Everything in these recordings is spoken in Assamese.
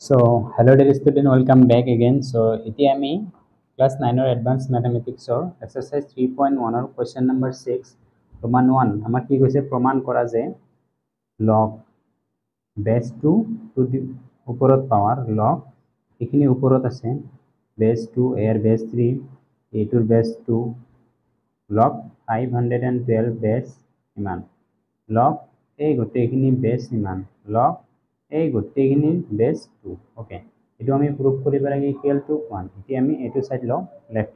So, hello dear student, welcome back again. So, iti ami class 9 or advanced mathematics or exercise 3.1 or question number 6 Roman 1 amar ki koise proman kora je log base 2 to the uporot power log ekhini uporot ase base 2 air base 3 a to base 2 log 512 base iman log এই গোটেইখিনি বেস ইমান লগ এই গোটেইখিনি বেস 2 ওকে এটো আমি প্রুফ কৰিব লাগে ইকুয়াল টু 1 এতিয়া আমি এটো সাইড লও লেফট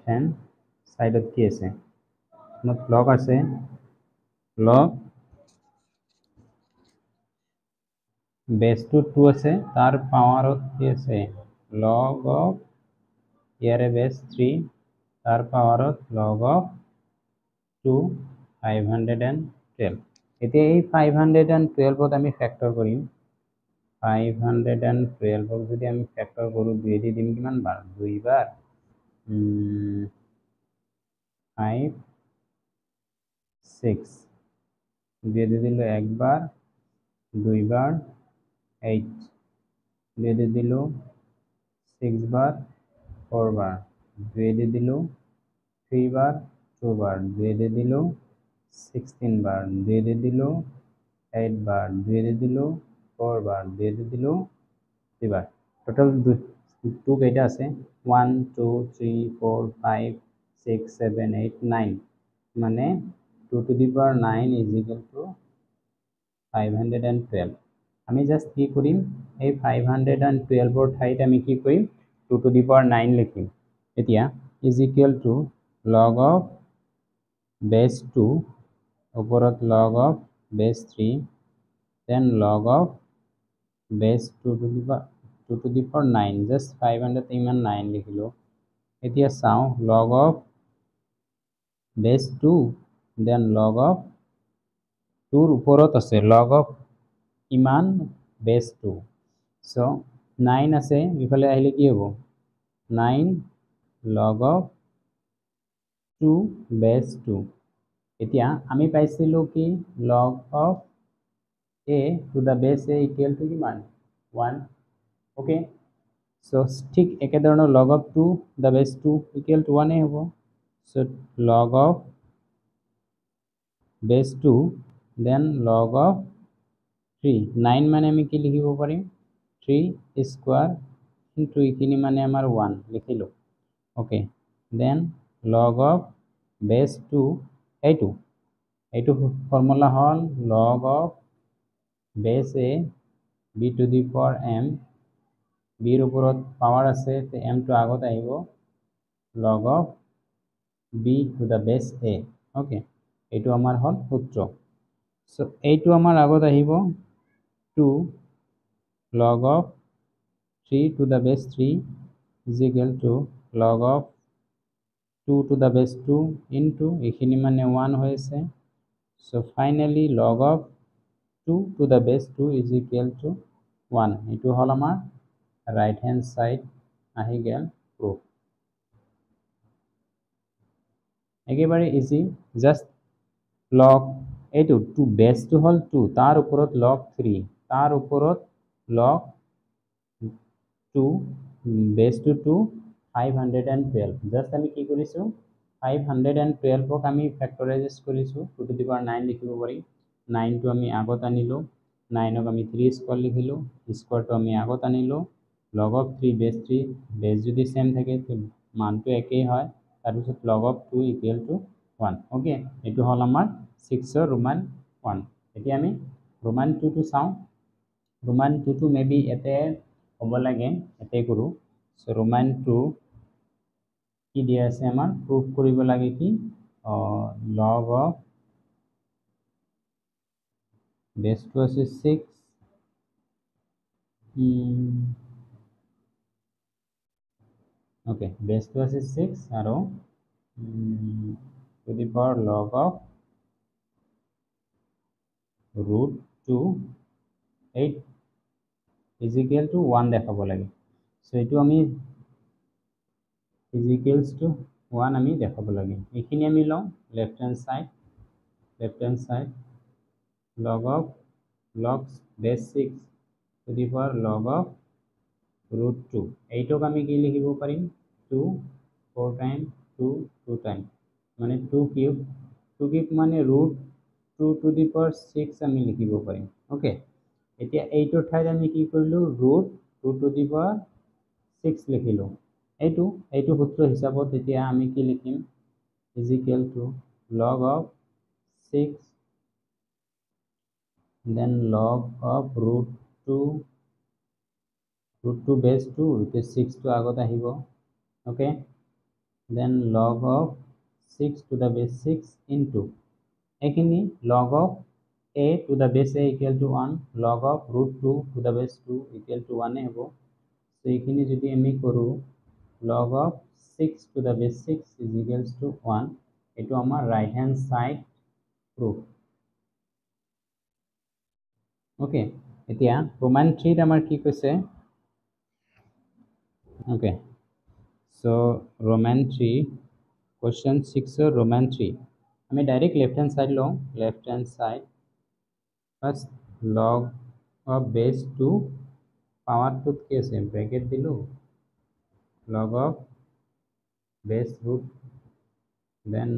হ্যান্ড সাইডত কি আছে মত লগ আছে লগ বেস টু 2 আছে তার পাওয়ারত কি আছে লগ অফ ইয়ারে বেস 3 তার পাওয়ারত লগ অফ 2 512 এতিয়া এই 512 আমি ফ্যাক্টর করিম 512 যদি আমি ফ্যাক্টর কৰো 2 দি দিম কিমান বার 2 বার 5 6 2 দি দিলো একবার 2 বার 8 2 দি দিলো 6 বার 4 বার 2 দি দিলো 3 বার 2 বার 2 দি দিলো 16 বার 2 দি দিলো 8 বার 2 দি দিলো 4 বার 2 দি দিলো 3 বার টোটাল 2 কেইটা আছে 1 2 3 4 5 6 7 8 9 মানে 2 to the power 9 is equal to 512 আমি জাস্ট কি কৰিম এই 512 ৰ ঠাইত আমি কি কৰিম 2 to the power 9 লিখিম এতিয়া is equal to log of base 2 ওপৰত log of base 3 then log of base 2 to the power 9 just 500 ইমান 9 লিখিলো এতিয়া চাও log of base 2 then log of 2 ৰ ওপৰত আছে log of ইমান base 2 so 9 আছে ইফালে আহিলে কি হ'ব 9 log of 2 base 2 এতিয়া আমি পাইছিলো কি log of a to the base a equal to কিমান 1 okay so ঠিক একে ধৰণৰ log of 2 the base 2 equal to 1 হ'ব so log of base 2 then log of 3 9 মানে আমি কি লিখিব পাৰিম 3 স্কয়াৰ into এখিনি মানে আমাৰ 1 লিখিলো okay then log of base 2 এইটো formula hall log of base a b to the power m b ৰ ওপৰত পাৱাৰ আছে তে m টো আগত আহিব log of b to the base a okay এইটো আমাৰ হল সূত্ৰ so এইটো আমাৰ আগত আহিব 2 log of 3 to the base 3 is equal to log of 2 to the base 2 into এখিনি মানে 1 হয়েছে so finally log of 2 to the base 2 is equal to 1 এটো হল আমার right hand side আহি গেল proof একেবারে ইজি জাস্ট log এইটো 2 base 2 হল 2 তার উপরত log 3 তার উপরত log 2 base 2 to 512 জাস্ট আমি কি কৰিছো 512 ক আমি ফ্যাক্টৰাইজ কৰিছো 2 to the power 9 লিখিব পাৰি 9 টো আমি আগত আনিলো 9 ক আমি 3 স্কয়ার লিখিলো স্কয়ার টো আমি আগত আনিলো log of 3 base 3 base যদি সেম থাকে তো মানটো একেই হয় তাৰ পিছত log of 2 equal to 1 okay এটো হল আমাৰ 6 ৰ ৰোমান 1 এতিয়া আমি ৰোমান 2 টো চাও ৰোমান 2 টো মেবি এতে হ'ব লাগে এতে কৰো সো ৰোমান 2 কি দিয়া আছে আমাৰ প্ৰুফ কৰিব লাগে কি log of base 2 আছে 6 okay base 2 আছে 6 আৰু to the power log of root 2 8 is equal to 1 দেখাব লাগে সো এটো আমি is equals to 1 আমি দেখাব লাগে এখিনি আমি লও left hand side log of log base 6 to the power log of root 2 এইটোক আমি কি লিখিব পাৰিম 2 4 টাইম 2 2 টাইম মানে 2 কিউব মানে ৰুট 2 টু দি পাৱাৰ 6 আমি লিখিব পাৰিম ওকে এতিয়া এইটোৰ ঠাইত আমি কি কৰিলোঁ ৰুট 2 টু দি পাৱাৰ 6 লিখিলোঁ এইটো সূত্ৰ হিচাপত এতিয়া আমি কি লিখিম is equal to log of 6 then log of root 2 base 2 এতিয়া 6 to আগত আহিব okay then log of 6 to the base 6 into এইখিনি log of a to the base a equal to 1 log of root 2 to the base 2 equal to 1 হ'ব so এইখিনি যদি আমি কৰোঁ log of 6 to the base 6 is equals to 1 এইটো আমাৰ right hand side proof okay এতিয়া Roman 3 আমাৰ কি কৈছে okay so Roman 3 question 6 Roman 3 আমি ডাইরেক্ট left hand side লওঁ left hand side first log of base 2 power 2 কি আছে bracket দিলো log of base root then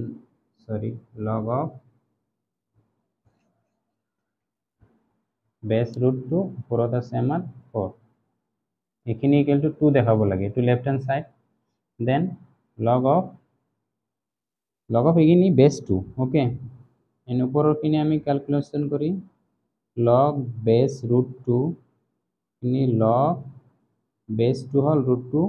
sorry log of base root 2 ওপৰত আছে আমাৰ 4 এইখিনি equal to 2 দেখাব লাগে to left hand side then log of এইখিনি base 2 okay এন ওপৰৰ খিনি আমি ক্যালকুলেশন করি log base root 2 খিনি log base 2 হল root 2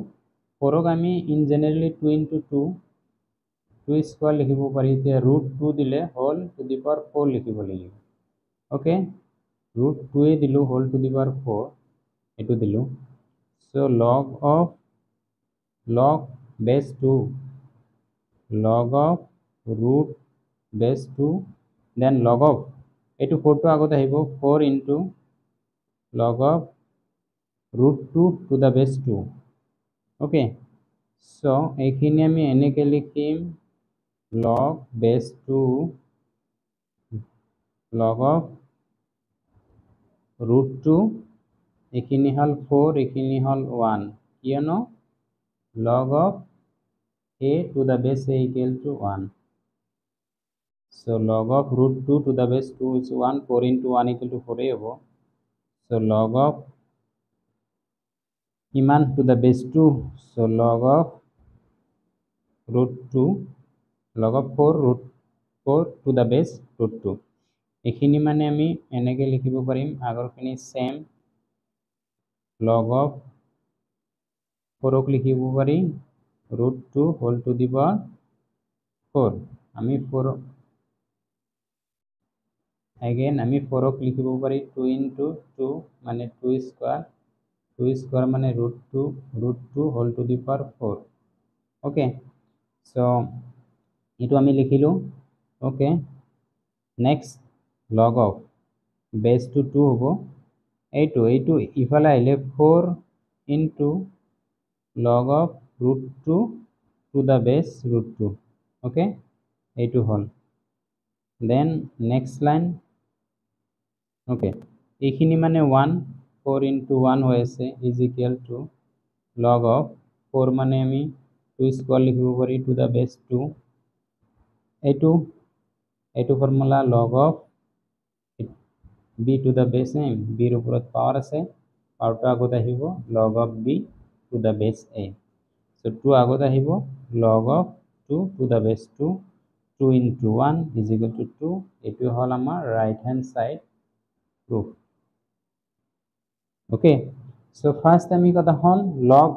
4ক আমি in generally 2 into 2 স্কয়ার লিখিব পাৰি এতিয়া root 2 দিলে whole to the power 4 লিখিব লাগিব okay root 2 এ দিলো whole to the power 4 এটো দিলো so log of base 2 log of root base 2 then log of এটো 4 to আগত আহিব 4 into log of root 2 to the base 2 okay so এইখিনি আমি এনেকে লিখিম log base 2 log of root 2 এইখিনি হল 4 এইখিনি হল 1 কিয়নো log of a to the base a equal to 1 so log of root 2 to the base 2 is 1 4 into 1 equal to 4 হ'ব so log of iman to the base 2 so log of root 2 log of 4 root 4 to the base root 2 এইখিনি মানে আমি এনেকে লিখিব পাৰিম আগৰখিনি সেম log of 4 ক লিখিব পাৰি root 2 whole to the power 4 আমি 4 again আমি 4 ক লিখিব পাৰি 2 into 2 মানে 2 square মানে root 2 whole to the power 4 okay so এটো আমি লিখিলো okay next log of base to 2 হ'ব এইটো ইফালে আহিলে 4 into log of root 2 to the base root 2 okay এইটো হল then next line okay এইখিনি মানে 1 4 into 1 হৈ আছে is equal to log of 4 মানে আমি 2 স্কয়ার লিখিব পারি to the base 2 এইটো formula log of b to the base m b এর উপৰত পাওয়ার আছে পাওয়ারটো আগত আহিব log of b to the base a so 2 আগত আহিব log of 2 to the base 2 2 into 1 is equal to 2 এটো হল আমাৰ right hand side proof okay so first আমি কথা হল log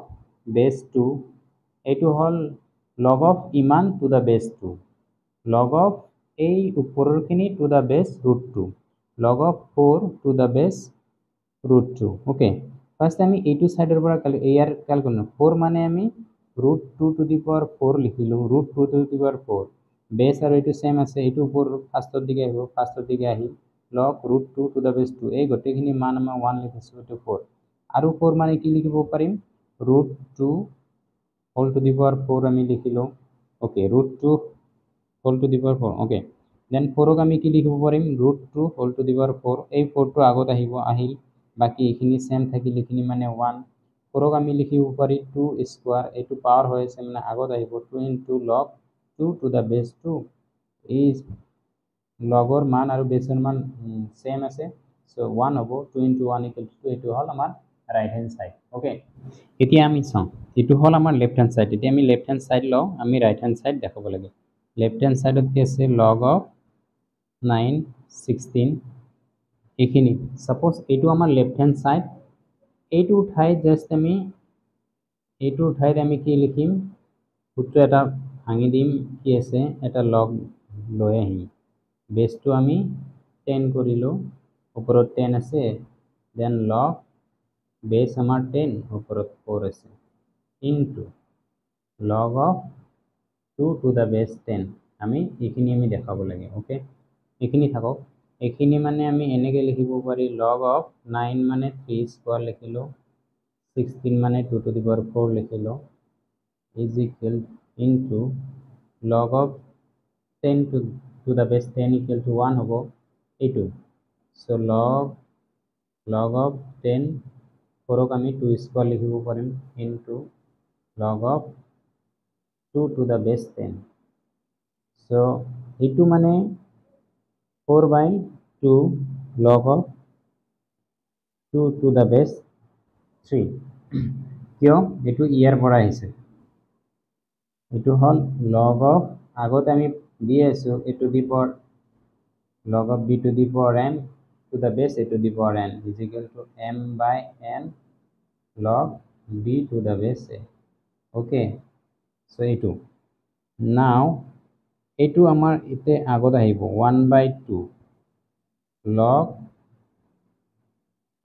base 2 এটো হল log of iman to the base 2 log of এই উপৰৰ খিনি to the base root 2 log of 4 to the base root 2 okay first আমি এইটো সাইডৰ পৰা ইয়াৰ ক্যালকুলেট 4 মানে আমি root 2 to the power 4 লিখিলো root 2 to the power 4 base আৰু এইটো সেম আছে এইটো উপৰ ফাৰ্ষ্টৰ দিকে আহিব ফাৰ্ষ্টৰ দিকে আহি log root 2 to the base 2 এই গটেখিনি মান আমাৰ 1 লিখিছো এটো 4 আৰু 4 মানে কি লিখিব পাৰিম root 2 whole to the power 4 আমি লিখিলো okay root 2 whole to the power 4 okay then 4 ক আমি কি লিখিব পাৰিম root 2 whole to the power 4 এই 4 টো আগত আহিব আহিল বাকি এইখিনি সেম থাকিলে এইখিনি মানে 1 4ক আমি লিখিব পাৰি 2 স্কয়ার এটো পাওয়ার হয়েছে মানে আগত আহিব 2 into log 2 to the base 2 এই লগৰ মান আৰু বেসৰ মান সেম আছে সো 1 হ'ব 2 into 1 equal to 2 এটো হল আমাৰ ৰাইট হ্যান্ড সাইড ওকে এতিয়া আমি চাও এটো হল আমাৰ লেফট হ্যান্ড সাইড এতিয়া আমি লেফট হ্যান্ড সাইড লও আমি রাইট হ্যান্ড সাইড দেখাব লাগে লেফট হ্যান্ড সাইডত কি আছে log of 9 16 এইখিনি সাপোজ এটো আমাৰ লেফট হ্যান্ড সাইড এইটো ঠাইত জাস্ট আমি এইটো ঠাইত আমি কি লিখিম সূত্র এটা ভাঙি দিম কি আছে এটা লগ লৈ আহিম বেসটো আমি 10 করিলো উপরত 10 আছে দেন লগ বেস আমার 10 উপরত 4 আছে into log of 2 to the base 10 আমি এইখিনি আমি দেখাব লাগে ওকে এইখিনি থাকক এইখিনি মানে আমি এনেকে লিখিব পারি log of 9 মানে 3 স্কয়ার লিখিলো 16 মানে 2 to the power 4 লিখিলো is equal into log of 10 to the base 10 equal to 1 hobo a2 so log of 10 4 আমি 2 স্কয়ার লিখিব পারিম into log of 2 to the base 10 so a2 মানে 4 by 2 log of 2 to the base 3 কিয় এটো ইয়ার পৰা আহিছে এটো হল log of আগত আমি দিয়ে আছো a to the power log of b to the power n to the base a to the power n is equal to m by n log b to the base a okay so a2 now a2 আমাৰ ইতে আগত আহিব 1 by 2 log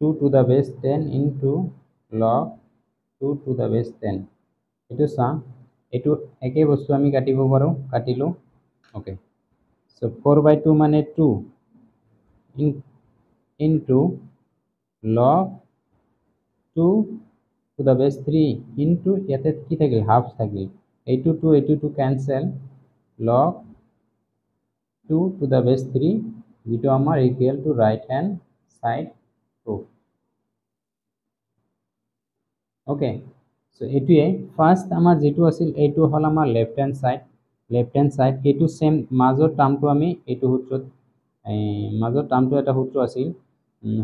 2 to the base 10 into log 2 to the base 10 এটো সা এটো একে বস্তু আমি কাটিব পাৰো কাটিলো ওকে সো 4 by 2 মানে 2 into log 2 to the base 3 into ইয়াতে কি থাকিল হাফ থাকিল a2 to cancel log 2 to the base 3 যেটো আমাৰ equal to right hand side proof okay so এটোয়ে ফাৰ্স্ট আমাৰ যেটো আছিল এটো হল আমাৰ লেফট হ্যান্ড সাইড এটো সেম মাজৰ টাৰ্মটো আমি এটো সূত্ৰত মাজৰ টার্মটো এটা সূত্র আছিল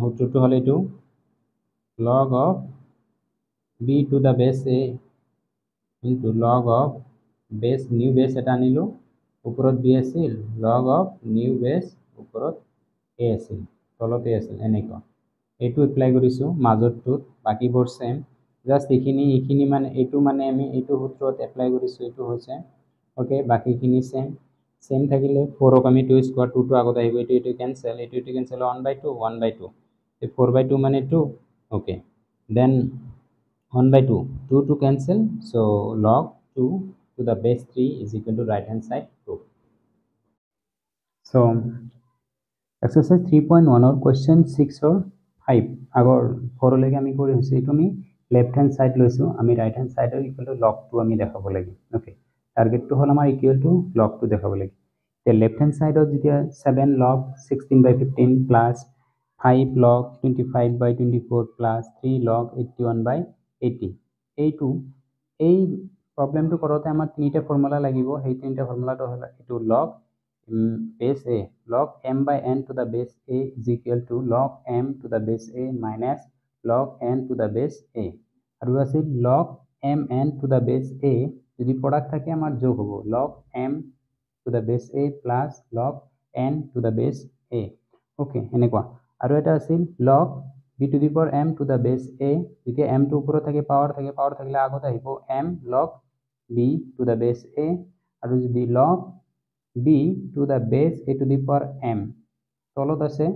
সূত্রটো হল এটো log of b to the base a into log of base new base এটা আনিলো উপৰত b আছিল log of new base উপৰত a আছিল তলতে আছিল এনেকা এটো এপ্লাই কৰিছো মাজৰটো বাকিবোৰ সেম জাস্ট এইখিনি মানে এটো মানে আমি এটো সূত্ৰত এপ্লাই কৰিছো এটো হৈছে ওকে বাকিখিনি সেম থাকিলে 4 ক আমি 2 স্কয়ার 2 to আগত আহিব এটো ক্যান্সেল 1 by 2 1 by 2 এই 4 by 2 মানে 2 okay then 1 by 2 2 to cancel so log 2 to the base 3 is equal to right hand side proof so exercise 3.1 or question 6 or 5 আগৰ 4 লৈকে আমি কৰি হৈছে এটো আমি লেফট হ্যান্ড সাইড লৈছো আমি ৰাইট হ্যান্ড সাইডৰ ইকুয়াল টু log 2 আমি দেখাব লাগে ওকে টাৰ্গেট টু হল আমাৰ ইকুয়াল টু log 2 দেখাব লাগে তে লেফট হ্যান্ড সাইডত যেতিয়া 7 log 16 by 15 plus 5 log 25 by 24 plus 3 log 81 by 80 এইটো এই প্রবলেমটো কৰোতে আমাৰ তিনিটা ফৰ্মুলা লাগিব এই তিনিটা ফৰ্মুলাটো হল এটো log base a log m by n to the base a is equal to log m to the base a minus log n to the base a আৰু আছে log m n to the base a যদি প্ৰোডাক্ট থাকে আমাৰ যোগ হ'ব log m to the base a plus log n to the base a okay এনেকুৱা আৰু এটা আছিল log b to the power m to the base a যেতিয়া m টো ওপৰত থাকে পাৱাৰ থাকিলে আগত আহিব m log b to the base a আৰু যদি log b to the base a to the power m তলত আছে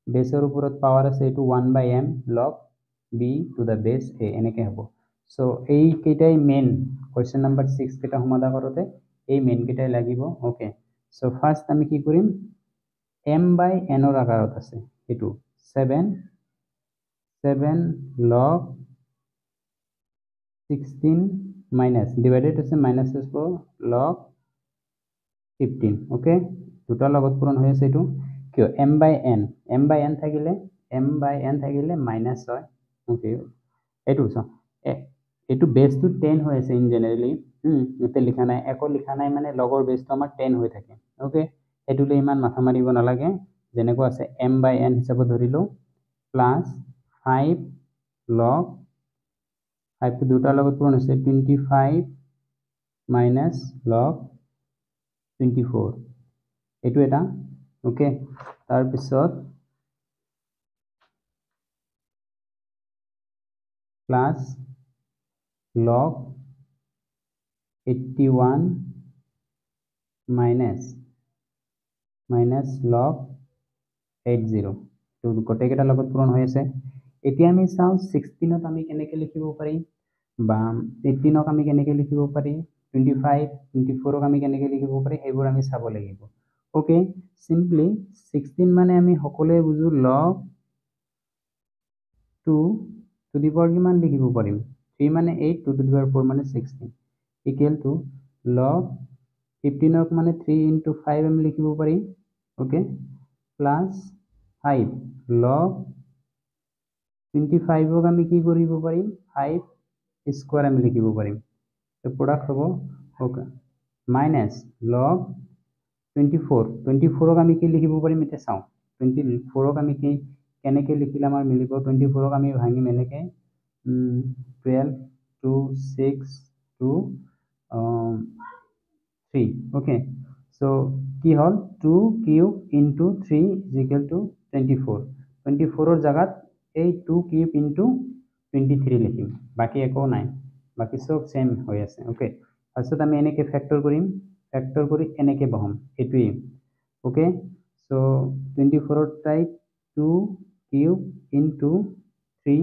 বেসৰ ওপৰত পাৱাৰ আছে এটো 1 by m log b to the base a এনেকে হ'ব সো এই কেইটাই মেইন কোয়েশ্চন নাম্বার 6 কেটা সমাধান কৰোতে এই মেইন কেইটাই লাগিব ওকে সো ফাৰ্স্ট আমি কি কৰিম m by n ৰ আকাৰত আছে এটো 7 log 16 minus divided আছে minus আছে log 15 ওকে দুটা লগত পূৰণ হৈ আছে এটো কিয় m by n থাকিলে m/n থাকিলে মাইনাছ হয় ওকে এইটো চাওঁ এইটো বেছটো 10 হৈ আছে ইন জেনেৰেলি ইয়াতে লিখা নাই একো লিখা নাই মানে লগৰ বেছটো আমাৰ 10 হৈ থাকে ওকে এইটোলৈ ইমান মাথা মাৰিব নালাগে যেনেকুৱা আছে m/n হিচাপত ধৰিলোঁ প্লাছ 5 log 5 টো দুটাৰ লগত পূৰণ হৈছে 25 মাইনাছ log 24 এইটো এটা ওকে তাৰপিছত প্লাছ log 81 মাইনাছ log 80 তো গোটেইকেইটাৰ লগত পূৰণ হৈ আছে এতিয়া আমি চাওঁ 16ত আমি কেনেকৈ লিখিব পাৰিম বা 18ক আমি কেনেকৈ লিখিব পাৰি 25 24ক আমি কেনেকৈ লিখিব পাৰি সেইবোৰ আমি চাব লাগিব ওকে সিম্পলি 16 মানে আমি সকলোৱে বুজো log 2 টু দি পাৱাৰ কিমান লিখিব পাৰিম 3 মানে 8 2 টু দি পাৱাৰ 4 মানে 16 ইকুৱেল টু log 15ক মানে 3 into 5 আমি লিখিব পাৰিম ওকে প্লাছ 5 log 25ক আমি কি কৰিব পাৰিম 5 স্কোয়াৰ আমি লিখিব পাৰিম তো প্ৰোডাক্ট হ'ব ওকে মাইনাস log 24ক আমি কি লিখিব পাৰিম এতিয়া চাওঁ 24ক আমি কি কেনেকৈ লিখিলে আমাৰ মিলিব 24ক আমি ভাঙিম এনেকৈ 12 2 6 2 3 ওকে সো কি হল 2 cube into 3 is equal to 24 24ৰ জায়গাত এই 2 কিউব ইনটু 23 লিখিম বাকি একো নাই বাকি সব সেম হৈ আছে ওকে ফার্স্টত আমি এনেকৈ ফ্যাক্টর কৰিম ফ্যাক্টৰ কৰি এনেকৈ বহাম এটোই ওকে সো 24ৰ ঠাইত 2 cube into 3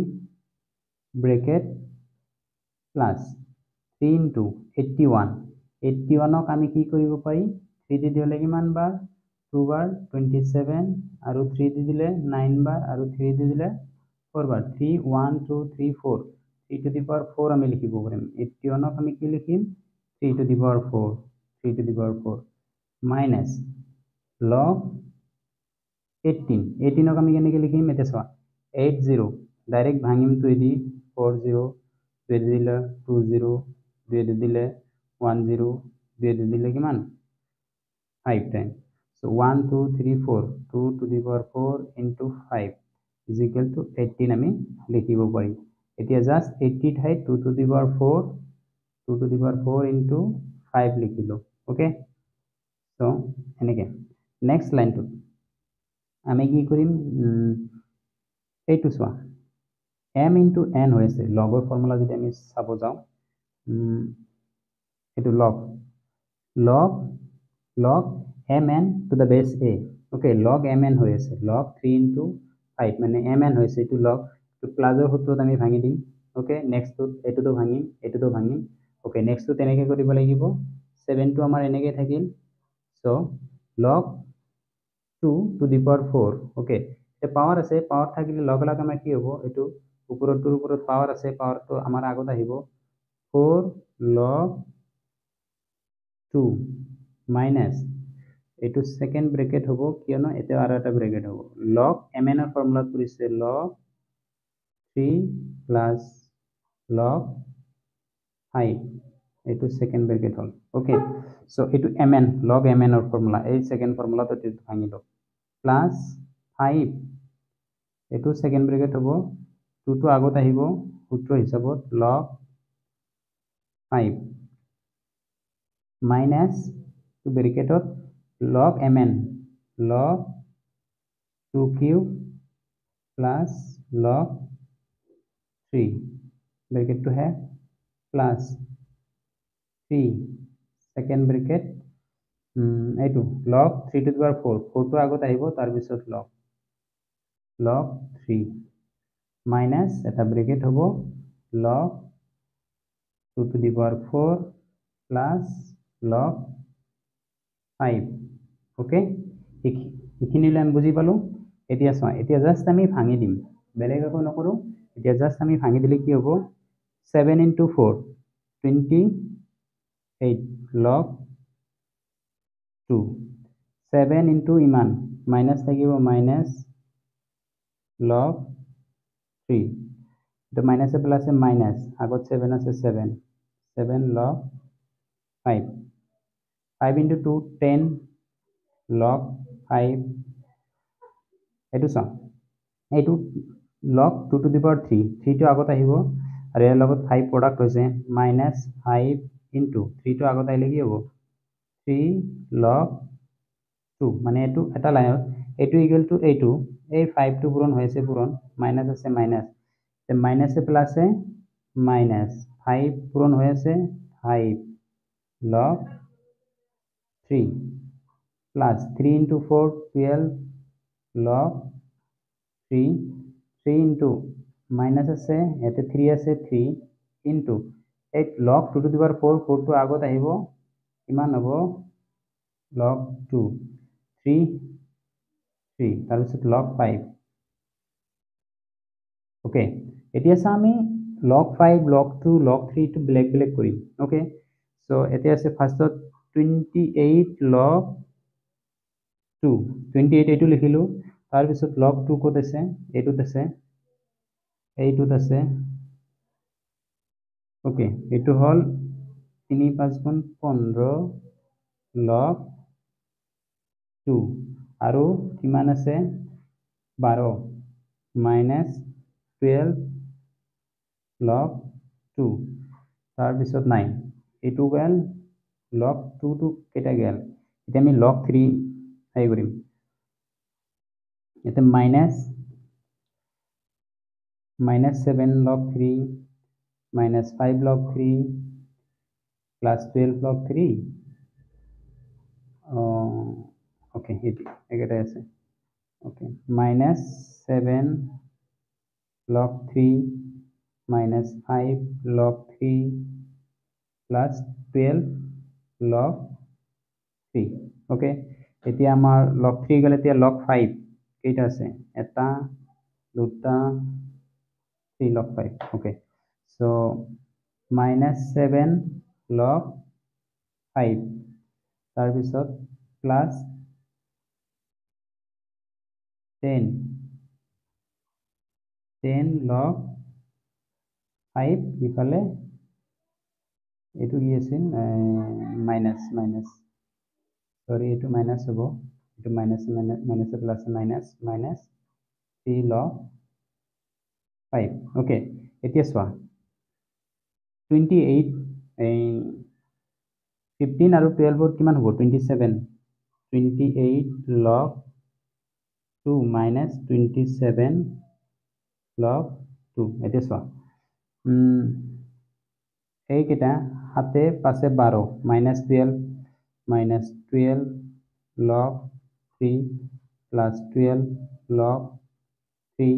bracket plus 3 into 81 81ক আমি কি কৰিব পাৰি 3 দি দিলে কিমান বাৰ 2 বাৰ 27 আৰু 3 দি দিলে 9 বাৰ আৰু 3 দি দিলে 4 বাৰ 3 1 2 3 4 3 to the power 4 আমি লিখিব পাৰিম 81ক আমি কি লিখিম 3 to the power 4 3 to the power 4 minus log 18ক আমি কেনেকৈ লিখিম এতিয়া চোৱা 80 ডাইৰেক্ট ভাঙিম 2 দি 40 2 দি দিলে 20 2 দি দিলে 10 2 দি দিলে কিমান 5 time so 1 2 3 4 2 to the power 4 into 5 is equal to 18 আমি লিখিব পাৰিম এতিয়া জাস্ট 80 ঠাইত 2 to the power 4 2 to the power 4 into 5 লিখিলো ওকে সো এনেকৈ নেক্সট লাইনটো আমি কি কৰিম এইটো চোৱা m into n হৈ আছে লগৰ ফৰ্মুলা যদি আমি চাব যাওঁ এইটো log mn to the base a okay log mn হৈ আছে log 3 into 5 মানে mn হৈছে এইটো log তো প্লাসৰ সূত্ৰত আমি ভাঙি দিম ওকে নেক্সট এটোটো ভাঙিম ওকে নেক্সট তেনেকৈ কৰিব লাগিব 7 টো আমাৰ এনেকৈ থাকিল so log 2 to the power 4 okay এই পাৱাৰ আছে পাৱাৰ থাকিলে লগ লগ আমাৰ কি হ'ব এইটো ওপৰটোৰ ওপৰত পাৱাৰ আছে পাৱাৰটো আমাৰ আগত আহিব 4 log 2 মাইনাস এইটো সেকেন্ড ব্ৰেকেট হ'ব কিয়নো এতে আৰু এটা ব্ৰেকেট হ'ব log mn এৰ ফৰ্মুলা কৰিছে log 3 plus log 5 এইটো সেকেন্ড ব্ৰেকেট হ'ল ওকে সো এইটো mn log mn এৰ ফৰ্মুলা এই সেকেন্ড ফৰ্মুলাটো ভাঙি লওক প্লাস 5 এইটো সেকেন্ড ব্ৰেকেট হ'ব 2 টো আগত আহিব সূত্ৰ হিচাপত log 5 minus two ব্ৰেকেটত log mn log 2 cube plus log 3 bracket to have plus 3 second bracket এইটো log 3 to the power 4 4 টো আগত আহিব তাৰ পিছত log 3 minus এটা bracket হ'ব log 2 to the power 4 plus log 5 okay এইখিনিলৈ আমি বুজি পালো এতিয়া চোৱা এতিয়া জাস্ট আমি ভাঙি দিম বেলেগ একো নকৰো এতিয়া জাস্ট আমি ভাঙি দিলে কি হ'ব 7 into 4 28 log 2 7 into ইমান মাইনাস থাকিব মাইনাস log 3 তো মাইনাসে প্লাসে মাইনাস আগত 7 আছে 7 7 log 5 5 into 2 10 log 5 এইটো চাওঁ এইটো log 2 to the power 3 3 টো আগত আহিব আৰু ইয়াৰ লগত 5 প্ৰডাক্ট হৈছে minus 5 into 3 টো আগত আহিলে কি হ'ব 3 log 2 মানে এইটো এটা লাইনত এইটো ইকুৱেল টু এইটো এই 5 টো পূৰণ হৈছে পূৰণ মাইনাস আছে মাইনাস মাইনাসে প্লাসে মাইনাস 5 পূরণ হয়ে আছে 5 log 3 plus 3 into 4 12 log 3 3 into minus আছে এতে 3 আছে 3 into 8 log 2 to the power 4 4 to আগত আহিব কিমান হ'ব log 2 3 3 তাৰপিছত log 5 ওকে এতিয়া চা আমি log 5 log 2 log 3 টো বেলেগ বেলেগ কৰিম ওকে সো এতিয়া আছে ফাৰ্স্টত 28 log 2 28 এইটো লিখিলো তাৰপিছত log 2 ক'ত আছে এইটোত আছে ওকে এইটো হল 3 5 গুণ 15 log 2 আৰু কিমান আছে 12 minus 12 log 2 তাৰপিছত 9 এইটো গেল log 2 টো কেটা গেল এতিয়া আমি log 3 হেই কৰিম এতে minus 7 log 3 minus 5 log 3 plus 12 log 3 okay এটা আছে okay minus 7 log 3 minus 5 log 3 plus 12 log 3 okay এতিয়া আমাৰ log 3 গলে এতিয়া log 5 কেইটা আছে এটা দুটা 3 log 5 okay so minus 7 log 5 তাৰপিছত plus 10 log 5 ইফালে এইটো কি আছিল মাইনাস সরি এইটো মাইনাস হ'ব এইটো minus plus minus 3 log 5 okay এতিয়া চোৱা 28 15 আৰু 12 কিমান হ'ব 28 log 2 minus 27 log 2 এতিয়া চোৱা এইকেইটা হাতে পাশে 12 minus 12 log 3 plus 12 log 3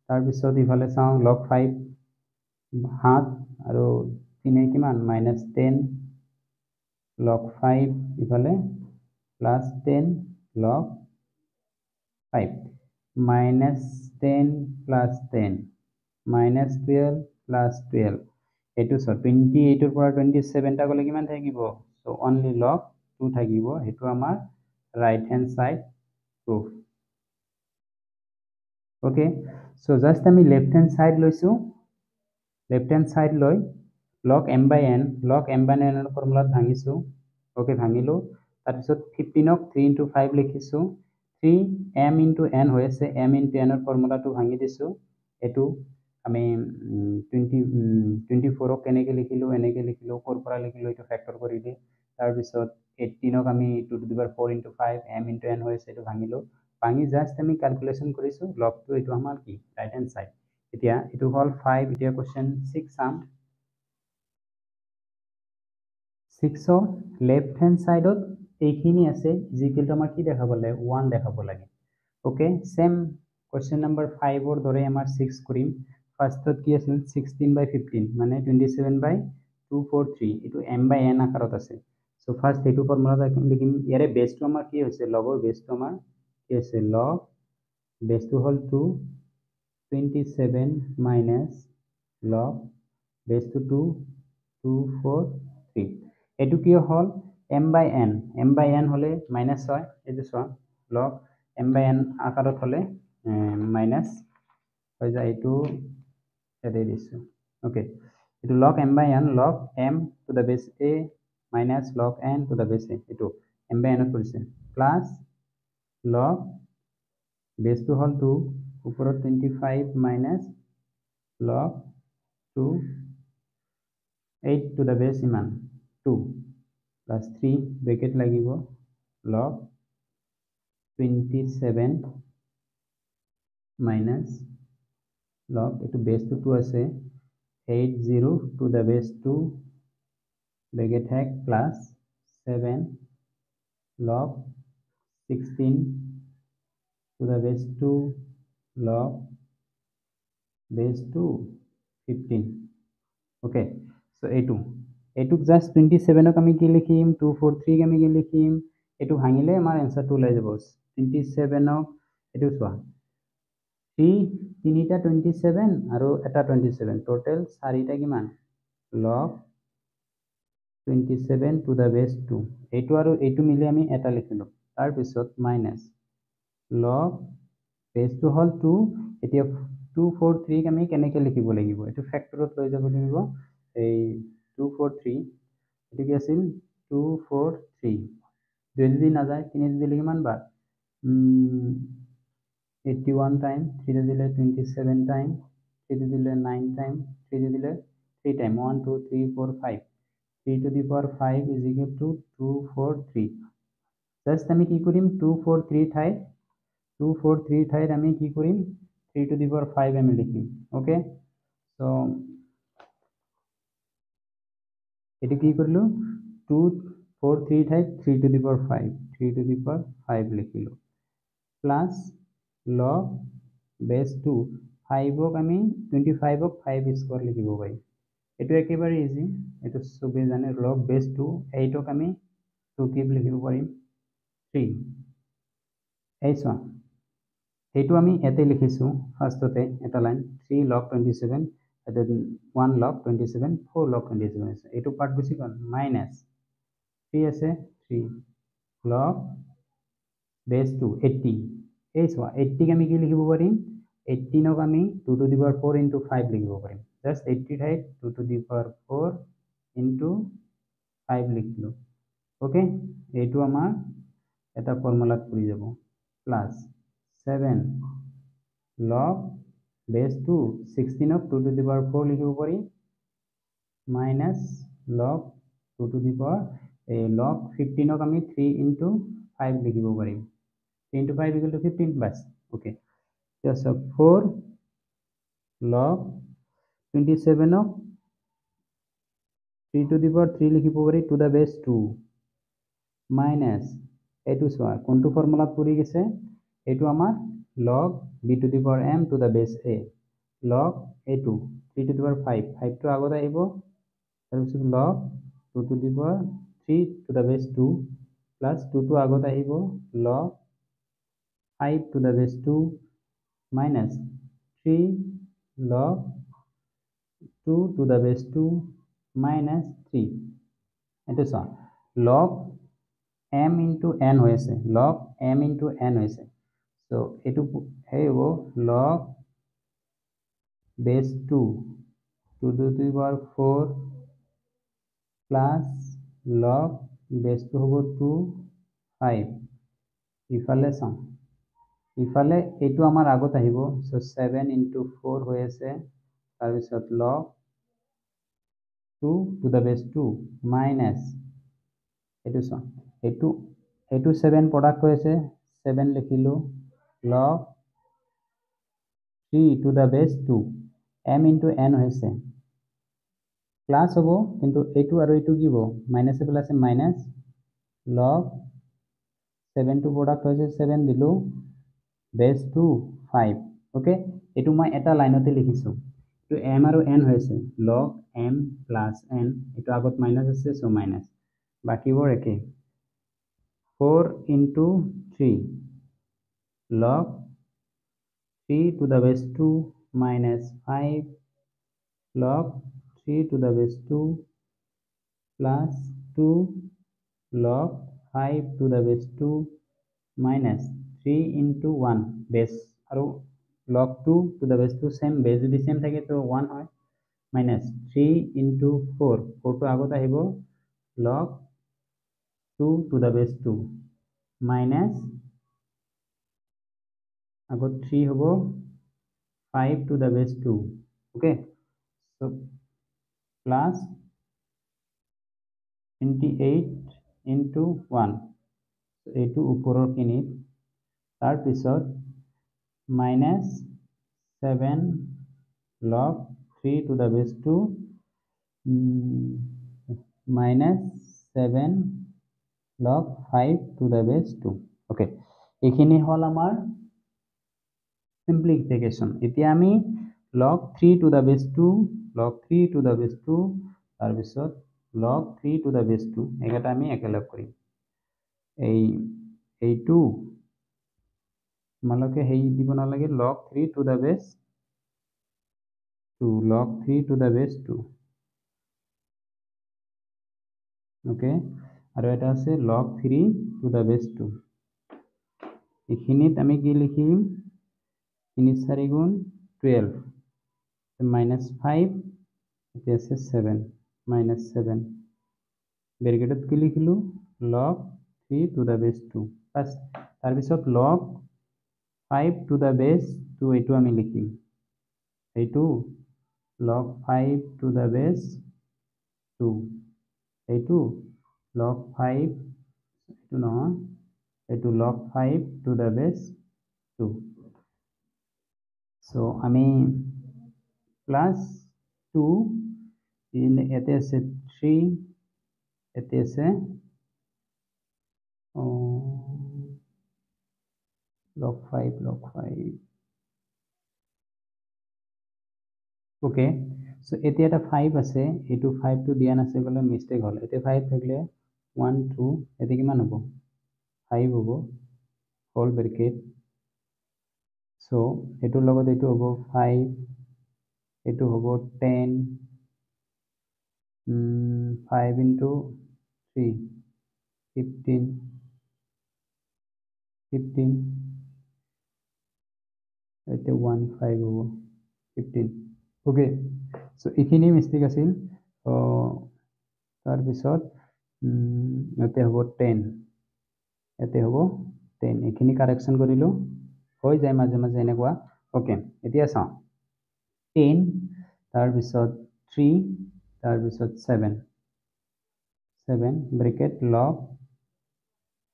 তাৰপিছত ইফালে চাওঁ log 5 হাত আৰু 3 কিমান minus 10 log 5 ইফালে plus 10 log 5 minus 10 plus 10 minus 12 plus 12 এইটো সব 28 পৰা 27 টা গলে কিমান থাকিব সো অনলি log 2 থাকিব হেতু আমাৰ right hand side proof okay so just আমি লেফট হ্যান্ড সাইড লৈছো লেফট হ্যান্ড সাইড লৈ log m by n এর ফর্মুলা ভাঙিছো ওকে ভাঙিলো তাৰপিছত 15 ক 3 into 5 লিখিছো 3 m into n হৈ আছে m into n এর ফর্মুলাটো ভাঙি দিছো এটো আমি 24 ক এনেকে লিখিলো কোৰ পৰা লিখিলো এটো ফ্যাক্টৰ কৰি দি তাৰপিছত 18 ক আমি 2 to the power 4 into 5 m into n হৈ আছে এটো ভাঙিলো ভাঙি জাস্ট আমি ক্যালকুলেশন কৰিছো log টো এটো আমাৰ কি রাইট হ্যান্ড সাইড এতিয়া এটো হল 5 এতিয়া কোশ্চেন 6 সাম 6 লেফট হ্যান্ড সাইডত এইখিনি আছে ইকুয়াল টু আমাৰ কি দেখাব লাগে 1 দেখাব লাগে ওকে সেম কোশ্চেন নাম্বাৰ 5 ওৰ দৰে আমাৰ 6 কৰিম ফার্স্টত কি আছিল 16 by 15 মানে 27 by 243 এটো m by n আকাৰত আছে সো ফাৰ্স্ট এটো ফৰ্মুলা লিখিম ইয়াৰে বেসটো আমাৰ কি হৈছে লগৰ বেসটো আমাৰ কি আছে log বেসটো হল 2 27 minus log বেসটো 2 243 এটো কি হল m by n হলে মাইনাস হয় এটো so log m by n আকাৰত হলে মাইনাছ হৈ যায় এইটো ইয়াতে দিছোঁ অ'কে এইটো log m by n log m to the base a minus log n to the base a এইটো m বাই nত পৰিছে প্লাছ লগ বেছটো হ'ল 2 ওপৰত 25 মাইনাছ লগ 2 8 টু দ্য বেছ ইমান 2 প্লাছ 3 ব্ৰেকেট লাগিব লগ 27 মাইনাছ লগ এইটো বেছটো 2 আছে 80 টু দ্য বেছ 2 bracket hack plus 7 log 16 to the base 2 log base 2 15 okay so a2 just 27 আমি কি লিখিম 243 আমি কি লিখিম এটু ভাঙিলে আমাৰ আনসাৰটো ওলাই যাব 27 এটু সোয়া 3টা 27 আৰু এটা 27 টোটাল 4টা কিমান log 27 to the base 2 এইটো আৰু এইটো মিলি আমি এটা লিখিলো তাৰ পিছত মাইনাস log base 2 হল 2 এতিয়া 243 আমি কেনেকৈ লিখিব লাগিব এটো ফ্যাক্টৰত লৈ যাব লাগিব এই 243 এটো কি আছিল 243 যদি না যায় 3 দিলে কিমান বার 81 টাইম 3 দিলে 27 টাইম 3 দিলে 9 টাইম 3 দিলে 3 time 1 2 3 4 5 3 to the power 5 is equal to 243 just আমি কি কৰিম 243 ঠাইত 243 ঠাইত আমি কি কৰিম 3 to the power 5 আমি লিখিম ওকে সো এটি কি কৰিলো 243 ঠাইত 3 to the power 5 3 to the power 5 লিখিলো প্লাস log base 2 5 ক আমি 25 ক 5 স্কয়ার লিখিব পাৰি এটো একেবাৰে ইজি এটো সবে জানে log base 2 8 ক আমি 2 কিউব লিখিব পাৰিম 3 এইসা এইটো আমি এতে লিখিছো ফাৰ্ষ্টতে এটা line 3 log 27 and then 1 log 27 4 log 27 আছে এইটো পার্ট গুছি গল মাইনাস 3 আছে 3 log base 2 80 এইসা 80 ক আমি কি লিখিব পাৰিম 18 ক আমি 2 to the power 4 into 5 লিখিব পাৰিম জাস্ট 80 ঠাইত 2 to the power 4 into 5 লিখিলো ওকে এইটো আমাৰ এটা ফৰ্মুলাত পৰি যাব plus 7 log base 2 16 of 2 to the power 4 লিখিব পাৰি minus log 2 to the power log 15 ক আমি 3 into 5 লিখিব পাৰিম 3 into 5 equal to 15 বাস ওকে just 4 log 27 ক 3 to the power 3 লিখিব পাৰি to the base 2 minus এইটো সোয়া কোনটো ফৰ্মুলা পৰি গেছে এইটো আমাৰ log b to the power m to the base a log a2 3 to the power 5 5 to আগত আহিব তাৰপিছত log 2 to the power 3 to the base 2 plus 2 to আগত আহিব log 5 to the base 2 minus 3 log 2 to the base 2 minus 3 এইটো সা log m into n হয়েছে log m into n হয়েছে so এটু এই হবো log base 2 to the power 4 plus log base 2 হবো 2 5 ইফালে চাও ইফালে এটু আমার আগত আহিব so 7 into 4 হয়েছে তার পিছত log 2 to the base 2 minus এটু চাও এটু 7 প্রোডাক্ট হয়েছে 7 লিখিলো log 3 to the base 2 m into n হয়েছে প্লাস হবো কিন্তু এইটু আর এইটু কি হবো মাইনাস এ প্লাসে মাইনাস log 7 to প্রোডাক্ট হয়েছে 7 দিলো base 2 5 ওকে এইটু মই এটা লাইনতে লিখিছো তো m আৰু n হয়েছে log m plus n এইটু আগত মাইনাস আছে সো মাইনাস বাকিবোৰ একে 4 into 3 log 3 to the base 2 minus 5 log 3 to the base 2 plus 2 log 5 to the base 2 minus 3 into 1 base আৰু log 2 to the base 2 same base যদি সেম থাকে তো 1 হয় minus 3 into 4 4 to আগত আহিব log 2 to the base 2 minus আগত 3 হ'ব 5 to the base 2 okay so plus 28 into 1 এইটো ওপৰৰ খিনিত তাৰ পিছত minus 7 log 3 to the base 2 minus 7 log 5 to the base 2 okay এইখিনি হল আমাৰ simplification এতিয়া আমি log 3 to the base 2 log 3 to the base 2 তাৰ পিছত log 3 to the base 2 একেটা আমি একেলগ কৰিম এইটো তোমালোকে হেই দিব নালাগে log 3 to the base 2 log 3 to the base 2 okay আৰু এটা আছে log 3 to the base 2 এইখিনিত আমি কি লিখিম 3 4 গুণ 12 minus 5 এটা আছে 7 minus 7 ব্ৰেকেটত কি লিখিলো log 3 to the base 2 বাস তাৰ পিছত log 5 to the base 2 এইটো আমি লিখিম এইটো log 5 to the base 2 এইটো log 5 এইটো নহয় এইটো log 5 to the base 2 so আমি plus 2 in এতে আছে 3 এতে আছে log 5 okay so এতিয়া এটা 5 আছে এটো 5 টো দিয়া নাছে গলে মিস্টেক হল এতে 5 থাকলে 1 2 এতে কিমান হ'ব 5 হ'ব হোল ব্র্যাকেট so এটোৰ লগত এটো হ'ব 5 এটো হ'ব 10 5 into 3 15 এতে 1 5 হ'ব 15 okay so এইখিনি মিস্টেক আছিল তাৰ পিছত এতে হ'ব 10 এতে হ'ব 10 এইখিনি কারেকশন কৰিলো হৈ যায় মাজে মাজে এনেকুৱা ওকে এতিয়া চাও 10 তাৰ পিছত 3 তাৰ পিছত 7 bracket log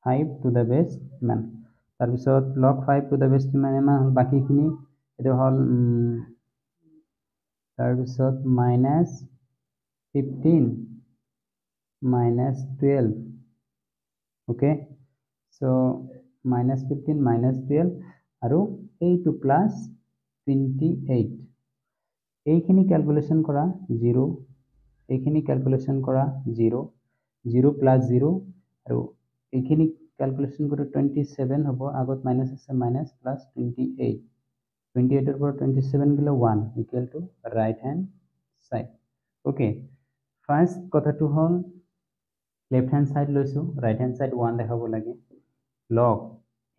5 to the base মান তাৰ পিছত log 5 to the base মানে বাকিখিনি এটা হল তাৰ পিছত minus 15 minus 12 okay so minus 15 minus 12 আৰু 8 plus 28 এইখিনি ক্যালকুলেশন কৰা 0 এইখিনি ক্যালকুলেশন কৰা 0 0 plus 0 আৰু এইখিনি ক্যালকুলেশন কৰি 27 হ'ব আগত মাইনাস আছে মাইনাস প্লাস 28 28 এর পর 27 গেলে 1 equal to right hand side okay first কথাটো হল লেফট হ্যান্ড সাইড লৈছো রাইট হ্যান্ড সাইড 1 দেখাব লাগে log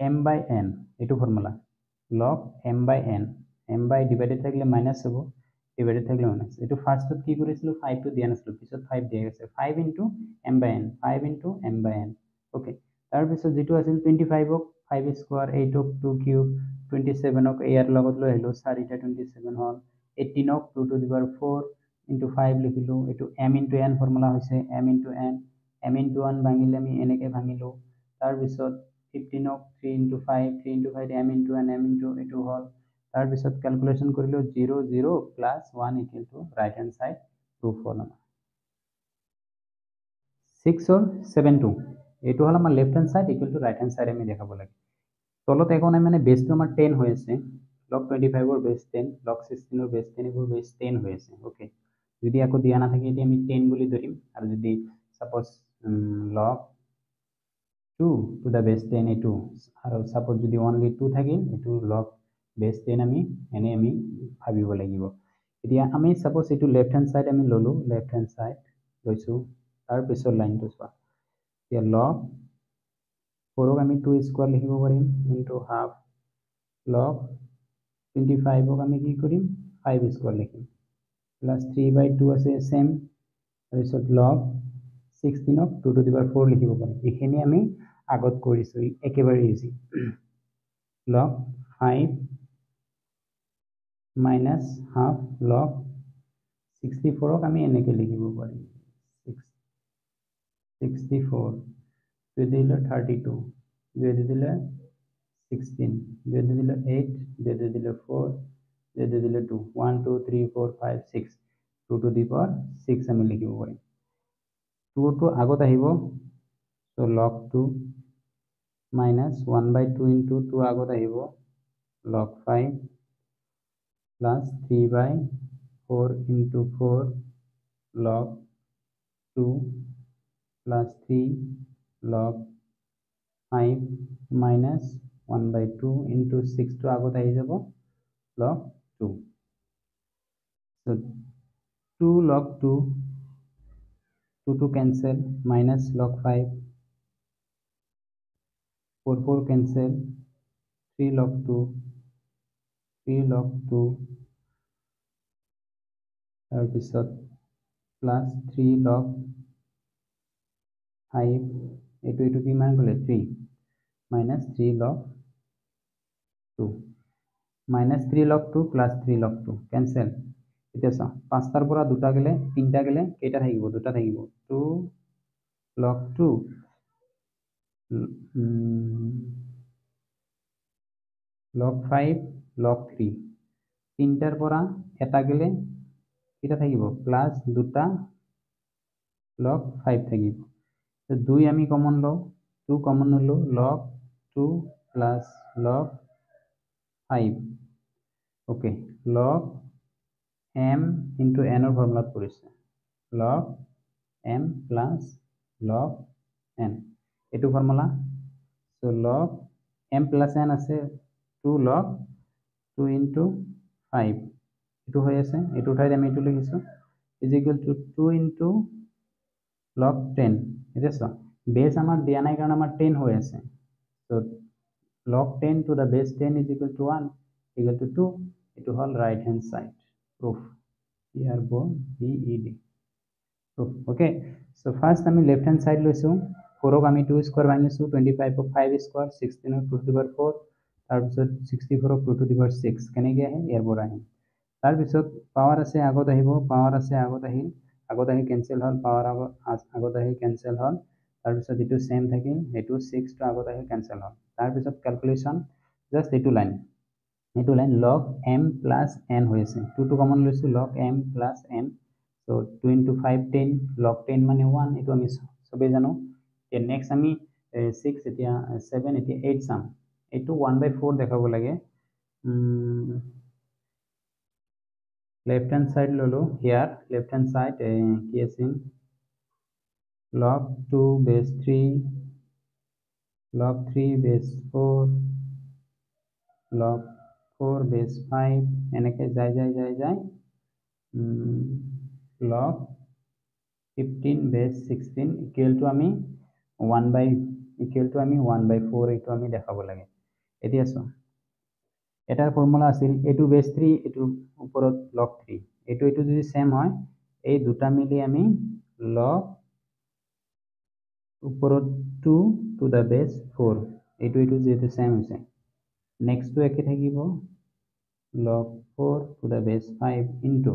m by n এটো formula log m by n m by divided থাকলে মাইনাস হ'ব ডিভাইডেড থাকলে মাইনাস এটো ফার্স্টত কি কৰিছিল 5 টো দিয়া নাছিল পিছত 5 দিয়া গৈছে 5 into m by n 5 into m by n okay তাৰ পিছত যেটো আছিল 25 ক 5 স্কয়ার 8 ক 2 কিউব 27 ক এর লগত লৈ আহিলো 4 টা 27 হল 18 ক 2 to the power 4 into 5 লিখিলো এটো m into n ফর্মুলা হৈছে m into n m into 1 ভাঙিলে আমি এনেকে ভাঙিলো তাৰ পিছত 15 ক 3 into 5 3 into 5 m into n m into এটো হল তাৰ পিছত ক্যালকুলেশন কৰিলো 0 0 plus 1 equal to right hand side 2 4 6 or 7 2 এটো হল আমাৰ left hand side equal to right hand side আমি দেখাব লাগে তলত একো নাই মানে বেসটো আমাৰ 10 হৈ আছে log 25 ৰ বেস 10 log 16 ৰ বেস 10 এবোৰ বেস 10 হৈ আছে ওকে যদি আকো দিয়া না থাকে এটি আমি 10 বুলি ধৰিম আৰু যদি suppose log 2 to the base 10 এটো আৰু সাপোজ যদি only 2 থাকে এটো log base 10 আমি এনে আমি ভাবিব লাগিব এতিয়া আমি সাপোজ এটো লেফট হ্যান্ড সাইড আমি ললো লেফট হ্যান্ড সাইড লৈছো তাৰ পিছৰ লাইনটো চোৱা এতিয়া log 4 ক আমি 2 স্কয়াৰ লিখিব পাৰিম into half log 25 আমি কি কৰিম 5 স্কয়াৰ লিখিম প্লাস 3/2 আছে সেম তাৰপিছত log 16 ক 2 to the power 4 লিখিব পাৰি এইখিনি আমি আগত কৰিছো একেবাৰে easy log 5 minus half log 64 ক আমি এনেকে লিখিব পাৰি 64 2 দিলে 32 2 দিলে 16 2 দিলে 8 2 দিলে 4 2 দিলে 2 1 2 3 4 5 6 2 to the power 6 আমি লিখিব পাৰি 2 to আগত আহিব so log 2 minus 1/2 into 2 আগত আহিব log 5 plus 3/4 into 4 log 2 plus 3 log 5 minus 1/2 into 6 to আগত আহি যাব log 2 so 2 log 2 2 to cancel minus log 5 4 cancel 3 log 2 3 log 2 তাৰপিছত plus 3 log 5 এইটো কিমান গ'লে 3 minus 3 log 2 minus 3 log 2 plus 3 log 2 cancel এতিয়া চা পাঁচটাৰ পৰা দুটা গেলে তিনটা গেলে কেইটা থাকিব দুটা থাকিব 2 log 2 log 5 log 3 তিনটাৰ পৰা এটা গেলে কেইটা থাকিব প্লাস দুটা log 5 থাকিব তো 2 আমি কমন লও 2 কমন ললো log 2 plus log 5 okay log m into n এর ফর্মুলা পড়িছে log m plus log n এটু formula so log m plus n আছে 2 log 2 into 5 এটু হয়ে আছে এটু ঠাইত আমি এটু লিখিছো is equal to 2 into log 10 এটা সো বেস আমার দিয়া নাই কারণ আমার 10 হয়ে আছে so log 10 to the base 10 is equal to 1 equal to 2 এটু হল right hand side proof here bone bed proof okay so first আমি left hand side লইছো 4 ক আমি 2 স্কয়ার ভাঙিছো 25 ক 5 স্কয়ার 16 ক 2 to the power 4 তাৰপিছত 64 ক 2 to the power 6 কেনেকে আহে ইয়াৰ পৰা আহে তাৰপিছত পাৱাৰ আছে আগত আহিব পাৱাৰ আছে আগত আহি কেনসেল হল পাৱাৰ আগত আহি কেনসেল হল তাৰপিছত এটো সেম থাকিল এটো 6 টো আগত আহি কেনসেল হল তাৰপিছত ক্যালকুলেশন জাস্ট এটো line log m plus n হয়েছে 2 to কমন লৈছো log m plus n so 2 into 5 10 log 10 মানে 1 এটো আমি সবে জানো নেক্সট আমি 6 এতিয়া 7 এতিয়া 8 সাম এটো 1/4 দেখাব লাগে left hand side lolo here left hand side কি আছে log 2 base 3 log 3 base 4 log 4 base 5 এনেকে যায় log 15 base 16 equal to আমি 1/4 এটো আমি দেখাব লাগে এতিয়া সো এটাৰ ফৰ্মুলা আছিল এটু বেস 3 এটু উপৰত log 3 এটু যদি সেম হয় এই দুটা মিলি আমি log উপৰত 2 to the base 4 এটু যেহেতু সেম হৈছে নেক্সট টু একে থাকিব log 4 to the base 5 into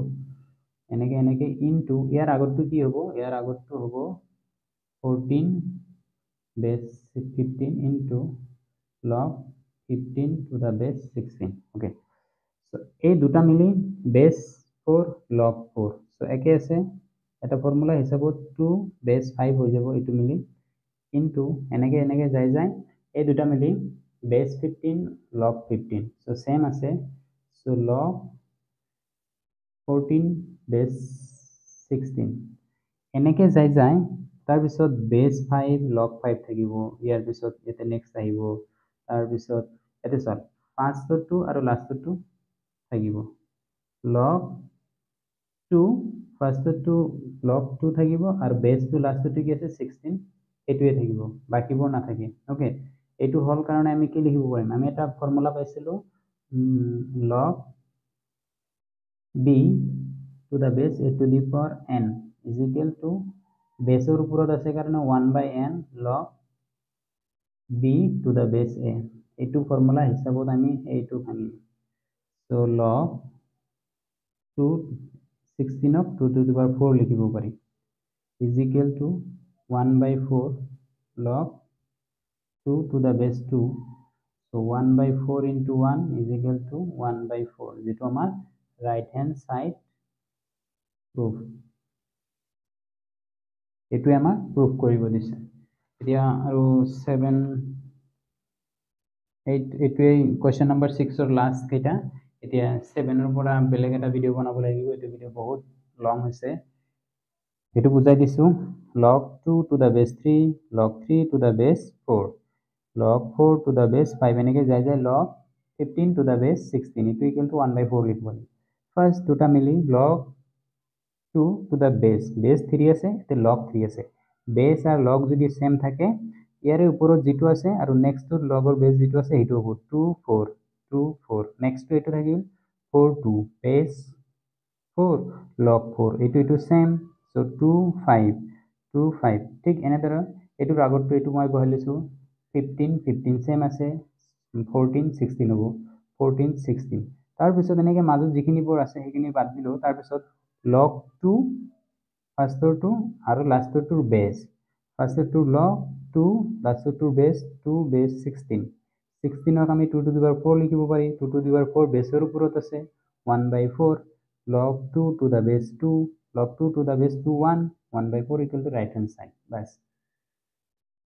এনেকে into ইয়াৰ আগৰটো কি হ'ব ইয়াৰ আগৰটো হ'ব 14 base 15 into log 15 to the base 16 okay so এই দুটা মিলি base 4 log 4 so একে আছে এটা ফর্মুলা হিসাবত 2 base 5 হৈ যাব এটু মিলি into এনেকে যায় এই দুটা মিলি base 15 log 15 so same আছে so log 14 base 16 এনেকে যায় তাৰ পিছত base 5 log 5 থাকিব ইয়াৰ পিছত এতে নেক্সট আহিব তাৰ পিছত এতে সল ফাৰ্স্টটো আৰু লাষ্টটো থাকিব log 2 ফাৰ্স্টটো log 2 থাকিব আৰু বেসটো লাষ্টটো কি আছে 16 এটুৱে থাকিব বাকিবোৰ নাথাকে ওকে এটু হল কাৰণে আমি কি লিখিব পাৰিম আমি এটা ফর্মুলা পাইছিলো log b to the base a to the power n is equal to বেসের উপরত আছে কারণে 1/n log b to the base a এইটো ফর্মুলা হিসাবত আমি এইটো ভাঙিম so log 216 of 2 to the power 4 লিখিব পাৰি is equal to 1/4 log 2 to the base 2 so 1/4 into 1 is equal to 1/4 যেটো আমাৰ right hand side proof এটো আমাৰ proof কৰিব দিছে এতিয়া আৰু 7 8 এটোৱে question number 6 or last কেটা এতিয়া 7 ৰ পৰা বেলেগ এটা ভিডিও বনাব লাগিব এটো ভিডিও বহুত লং হৈছে এটো বুজাই দিছো log 2 to the base 3 log 3 to the base 4 log 4 to the base 5 এনেকে যায় যায় log 15 to the base 16 itu equal to 1/4 লিখব ফার্স্ট দুটা মিলি log 2 to the base 3 আছে তে log 3 আছে base আর log যদি সেম থাকে ইয়ারে উপরত যেটো আছে আৰু নেক্সট টু লগৰ base যেটো আছে হেটো হ'ব 2 4 2 4 নেক্সট টু এটো থাকিল 4 2 base 4 log 4 এটো সেম so 2 5 2 5 ঠিক এনেদৰে এটোৰ আগত এটো মই বহাই লৈছো 15 15 সেম আছে 14 16 হ'ব 14 16 তাৰ পিছত এনেকে মাজত যিখিনি বৰ আছে সেইখিনি বাদ দিলো তাৰ পিছত log 2 ফাৰ্ষ্টৰ টু আৰু লাষ্টৰ টুৰ বেস ফাৰ্ষ্টৰ টু log 2 লাষ্টৰ টুৰ বেস 2 বেস 16 16ক আমি 2 to the power 4 লিখিব পাৰি 2 to the power 4 বেসৰ ওপৰত আছে 1/4 log 2 to the base 2 log 2 to the base 2 1 1/4 equal to right hand side bas